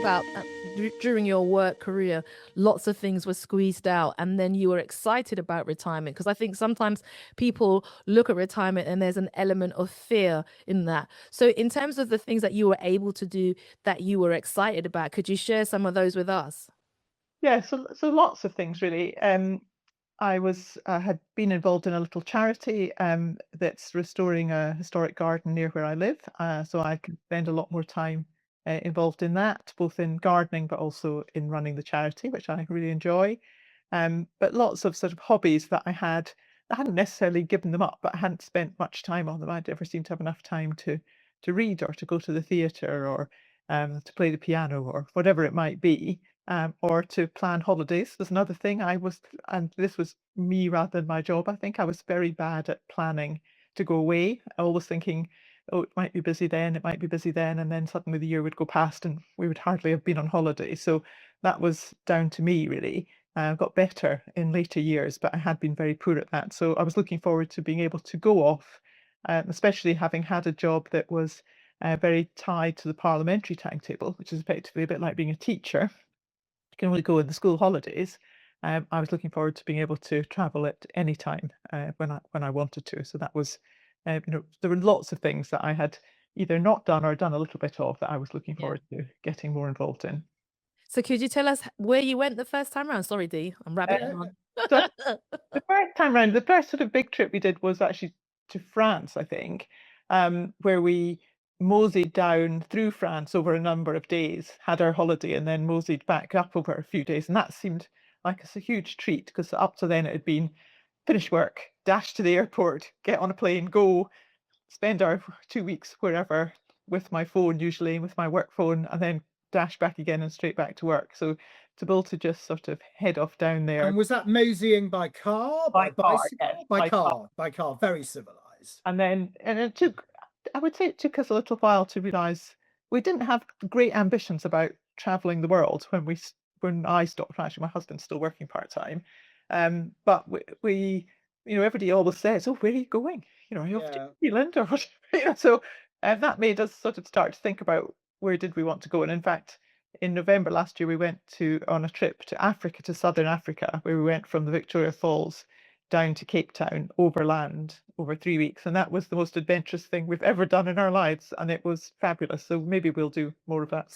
about during your work career, lots of things were squeezed out, and then you were excited about retirement? Because I think sometimes people look at retirement and there's an element of fear in that. So, in terms of the things that you were able to do that you were excited about, could you share some of those with us? Yeah, so lots of things really. I had been involved in a little charity that's restoring a historic garden near where I live. So I can spend a lot more time involved in that, both in gardening but also in running the charity, which I really enjoy. But lots of sort of hobbies that I hadn't necessarily given them up, but I hadn't spent much time on them. I never seemed to have enough time to read or to go to the theatre or to play the piano or whatever it might be, or to plan holidays was another thing. And this was me rather than my job. I think I was very bad at planning to go away, always thinking, oh, it might be busy then, it might be busy then, and then suddenly the year would go past and we would hardly have been on holiday. So that was down to me, really. I got better in later years, but I had been very poor at that. So I was looking forward to being able to go off, especially having had a job that was very tied to the parliamentary timetable, which is effectively a bit like being a teacher. You can only go in the school holidays. I was looking forward to being able to travel at any time when I wanted to. So that was, there were lots of things that I had either not done or done a little bit of that I was looking Yeah. forward to getting more involved in. So, could you tell us where you went the first time around? Sorry, Dee, I'm Uh, rabbiting on. so the first time round, the first sort of big trip we did was actually to France, I think, where we moseyed down through France over a number of days, had our holiday, and then moseyed back up over a few days. And that seemed like a huge treat because up to then it had been finish work, dash to the airport, get on a plane, go, spend our 2 weeks wherever with my phone, usually with my work phone, and then dash back again and straight back to work. So to be able to just sort of head off down there And was that moseying by car, by by car, yes, bicycle? By by car. car, by car, very civilized. And it took, I would say it took us a little while to realize we didn't have great ambitions about traveling the world when I stopped. Actually, my husband's still working part-time. But everybody always says, "Oh, where are you going? Are you off to Yeah. New Zealand or what?" So that made us sort of start to think about where did we want to go. And in fact, in November last year, we went on a trip to Africa, to southern Africa, where we went from the Victoria Falls down to Cape Town overland over 3 weeks. And that was the most adventurous thing we've ever done in our lives. And it was fabulous. So maybe we'll do more of that.